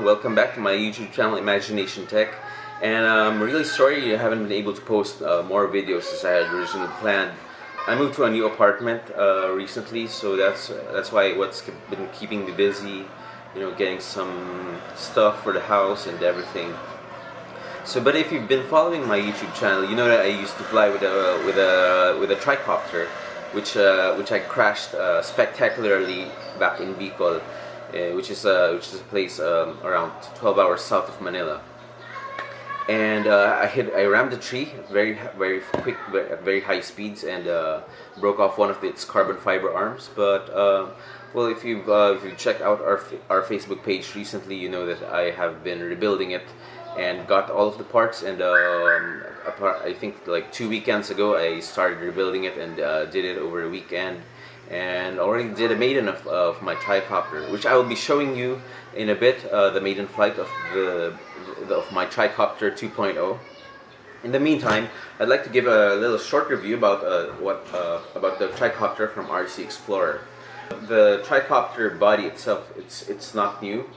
welcome back to my YouTube channel, Imagination Tech. And I'm really sorry I haven't been able to post more videos as I had originally planned. I moved to a new apartment recently, so that's why what's been keeping me busy, getting some stuff for the house and everything. So, but if you've been following my YouTube channel, you know that I used to fly with a Tricopter, which I crashed spectacularly back in Bicol, which is a place around 12 hours south of Manila. And I rammed a tree very quick, at very high speeds, and broke off one of its carbon fiber arms. But well, if you've checked out our Facebook page recently, you know that I have been rebuilding it and got all of the parts. And I think like 2 weekends ago I started rebuilding it and did it over a weekend, and already did a maiden of my Tricopter, which I will be showing you in a bit, the maiden flight of my Tricopter 2.0. In the meantime, I'd like to give a little short review about about the Tricopter from RCExplorer. The Tricopter body itself, it's not new.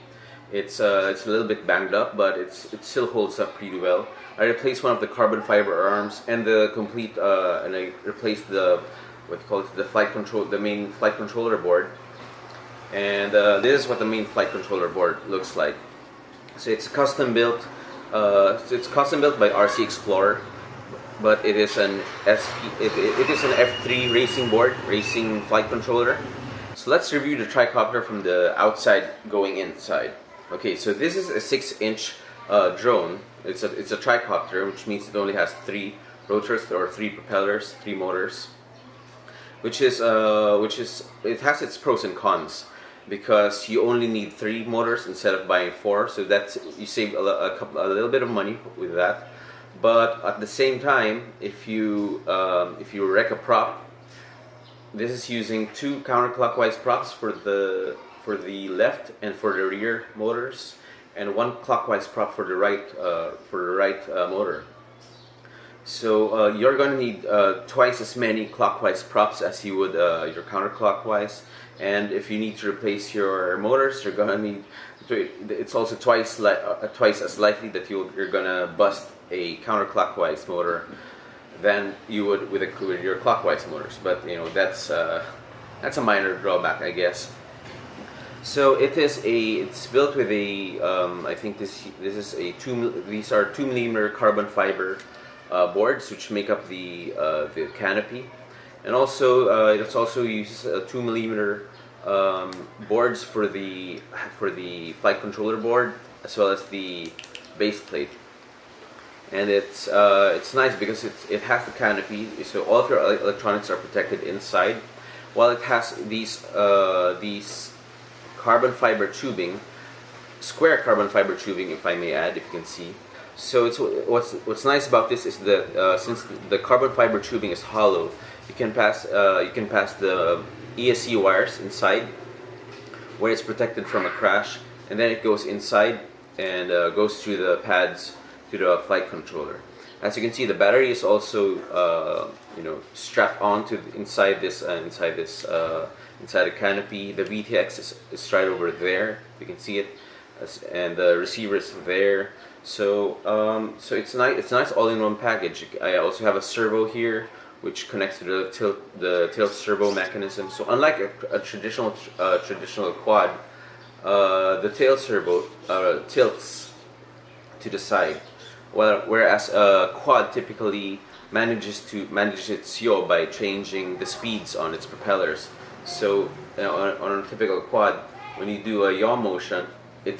It's a little bit banged up, but it still holds up pretty well. I replaced one of the carbon fiber arms and the complete, and I replaced the the main flight controller board. And this is what the main flight controller board looks like. So it's custom built. It's custom built by RCExplorer, but it is an it is an F3 racing flight controller. So let's review the Tricopter from the outside going inside. Okay, so this is a 6-inch drone. It's a Tricopter, which means it only has 3 rotors or 3 propellers, 3 motors. Which is it has its pros and cons, because you only need 3 motors instead of buying 4, so you save a little bit of money with that. But at the same time, if you wreck a prop, this is using 2 counterclockwise props for the left and for the rear motors, and 1 clockwise prop for the right motor. So you're going to need twice as many clockwise props as you would your counterclockwise. And if you need to replace your motors, you're going to need. It's also twice as likely that you're going to bust a counterclockwise motor than you would with your clockwise motors. But that's a minor drawback, I guess. So it's built with a I think these are 2mm carbon fiber boards, which make up the canopy, and also it also uses 2mm boards for the flight controller board, as well as the base plate. And it's nice because it has the canopy, so all of your electronics are protected inside, while it has these carbon fiber tubing, square carbon fiber tubing, if I may add, if you can see. So what's nice about this is that since the carbon fiber tubing is hollow, you can pass the ESC wires inside, where it's protected from a crash, and then it goes inside and goes through the pads to the flight controller. As you can see, the battery is also strapped onto inside the canopy. The VTX is right over there. You can see it, and the receiver is there. So it's nice. It's a nice all-in-one package. I also have a servo here, which connects to the tilt servo mechanism. So unlike a traditional quad, the tail servo tilts to the side, whereas a quad typically manages its yaw by changing the speeds on its propellers. So on a typical quad, when you do a yaw motion, they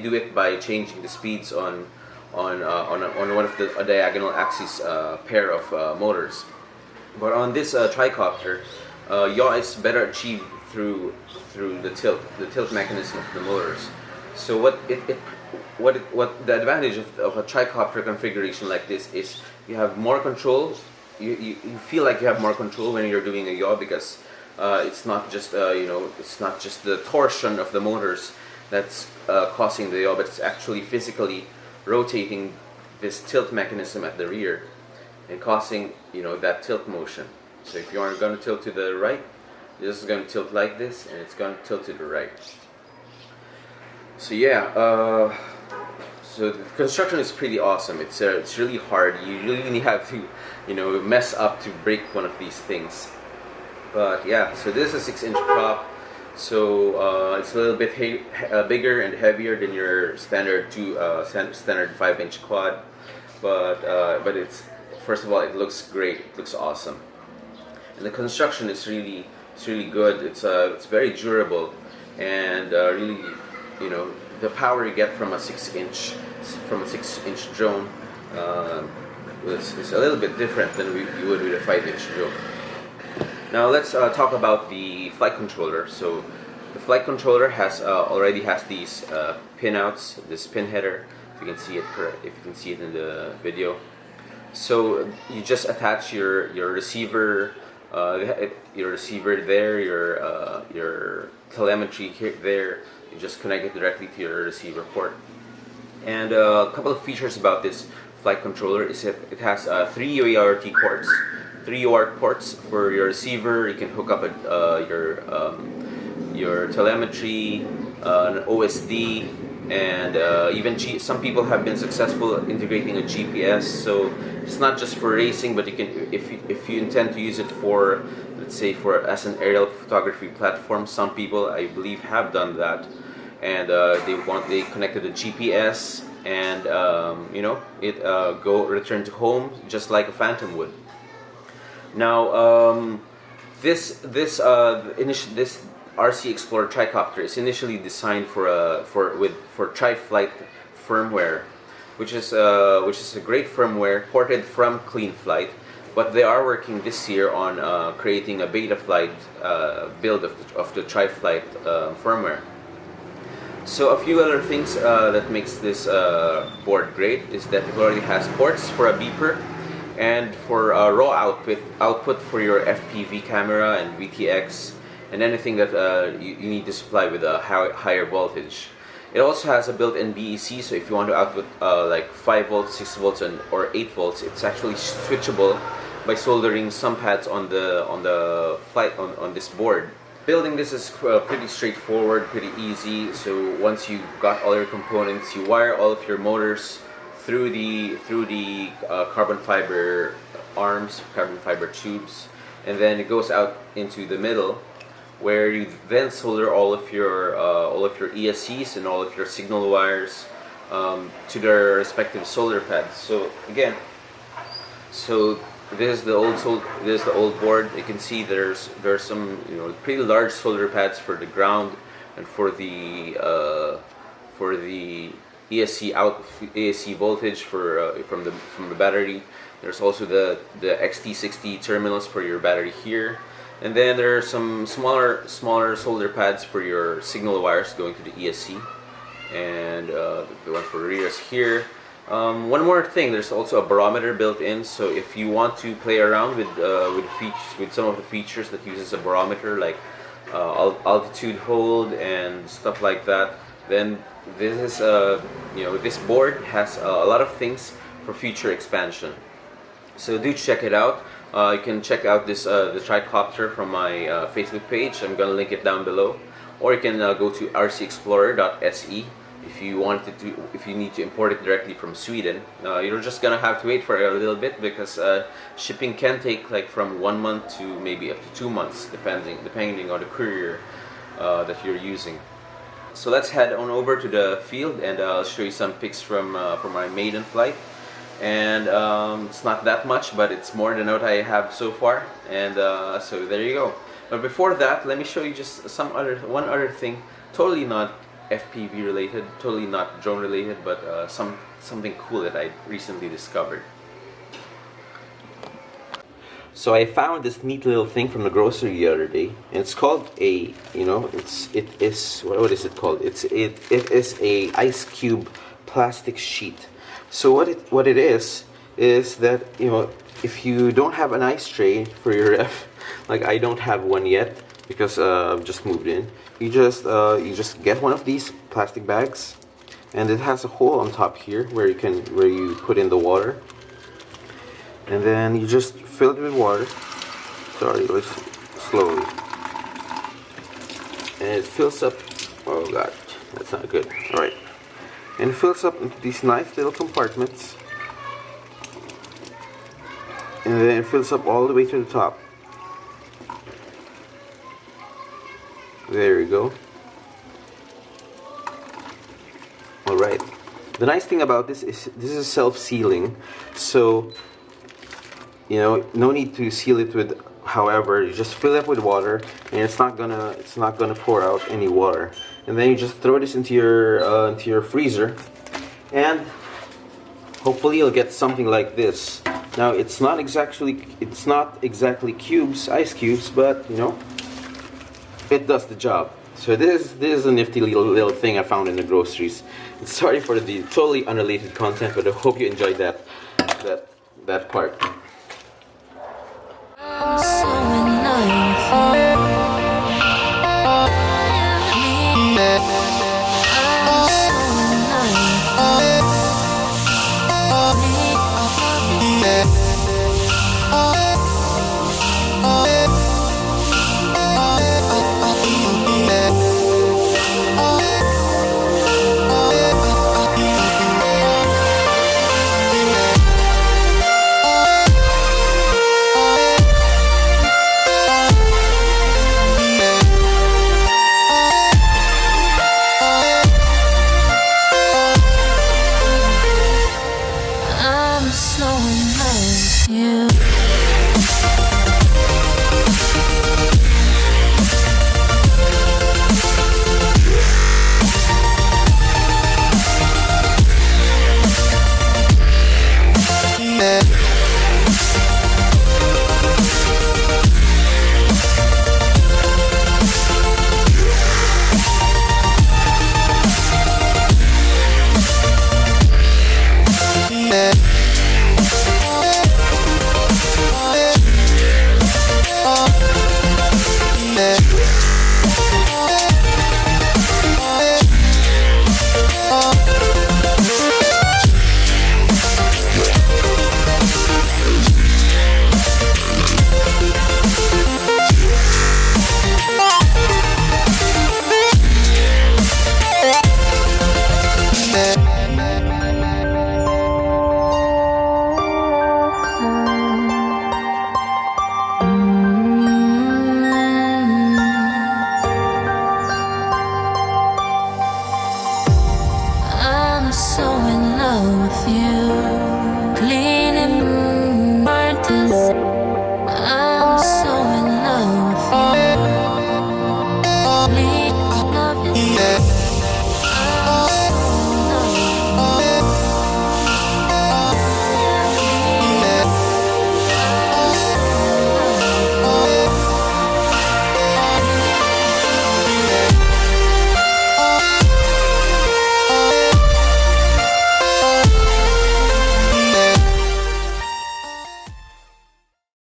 do it by changing the speeds on one of the diagonal axis pair of motors. But on this Tricopter, yaw is better achieved through the tilt mechanism of the motors. So what the advantage of a Tricopter configuration like this is, you have more control. You feel like you have more control when you're doing a yaw, because it's not just it's not just the torsion of the motors that's causing the yaw, but it's actually physically rotating this tilt mechanism at the rear and causing that tilt motion. So if you are going to tilt to the right, this is going to tilt like this, and it's going to tilt to the right. So yeah, so the construction is pretty awesome. It's really hard. You really have to, you know, mess up to break one of these things. But yeah, so this is a 6-inch prop. So it's a little bit bigger and heavier than your standard standard 5-inch quad. But it's, first of all, it looks great. It looks awesome, and the construction is really good. It's very durable, and really, you know, the power you get from a 6-inch drone is a little bit different than you would with a 5-inch drone. Now let's talk about the flight controller. So the flight controller already has these pinouts, this pin header. If you can see it in the video. So you just attach your receiver, there, your telemetry here there. You just connect it directly to your receiver port. And a couple of features about this flight controller is that it has 3 UART ports. 3 UART ports for your receiver. You can hook up your telemetry, an OSD, and even some people have been successful at integrating a GPS. So it's not just for racing, but you can, if you intend to use it for, let's say, as an aerial photography platform. Some people, I believe, have done that, and they connected a GPS, and you know, it return to home just like a Phantom would. Now, this RCExplorer Tricopter is initially designed for Tri-Flight firmware, which is a great firmware ported from Clean Flight, but they are working this year on creating a beta flight build of the Tri-Flight firmware. So a few other things that makes this board great is that it already has ports for a beeper and for raw output for your FPV camera and VTX and anything that you need to supply with a higher voltage. It also has a built-in BEC, so if you want to output like 5 volts, 6 volts, or 8 volts, it's actually switchable by soldering some pads on this board. Building this is pretty straightforward, pretty easy. So once you got all your components, you wire all of your motors through the carbon fiber arms, carbon fiber tubes, and then it goes out into the middle, where you then solder all of your ESCs and all of your signal wires to their respective solder pads. So again, this is the old board. You can see there's some, you know, pretty large solder pads for the ground and for the ESC voltage from the battery. There's also the XT60 terminals for your battery here, and then there are some smaller solder pads for your signal wires going to the ESC, and the one for rear is here. One more thing, there's also a barometer built in, so if you want to play around with some of the features that uses a barometer, like altitude hold and stuff like that, then this is this board has a lot of things for future expansion. So do check it out. You can check out the Tricopter from my Facebook page. I'm gonna link it down below, or you can go to RCExplorer.se if you need to import it directly from Sweden. You're just gonna have to wait for a little bit, because shipping can take like from 1 month to maybe up to 2 months, depending on the courier that you're using. So let's head on over to the field, and I'll show you some pics from my maiden flight. And it's not that much, but it's more than what I have so far. And so there you go. But before that, let me show you just one other thing, totally not FPV related, totally not drone related, but something cool that I recently discovered. So I found this neat little thing from the grocery the other day, and it's called a, what is it called? It is a ice cube plastic sheet. So what it is that, if you don't have an ice tray for your ref, like I don't have one yet because I've just moved in, you just get one of these plastic bags, and it has a hole on top here where you put in the water, and then you just fill it with water. Sorry, slowly, and it fills up. Oh god, That's not good. Alright. And it fills up into these nice little compartments. And then it fills up all the way to the top. There we go. Alright. The nice thing about this is self-sealing. So, you know, no need to seal it with however, you just fill it up with water and it's not gonna pour out any water. And then you just throw this into your freezer and hopefully you'll get something like this. Now it's not exactly cubes, ice cubes, but you know, it does the job. So this is a nifty little thing I found in the groceries. Sorry for the totally unrelated content, but I hope you enjoyed that part.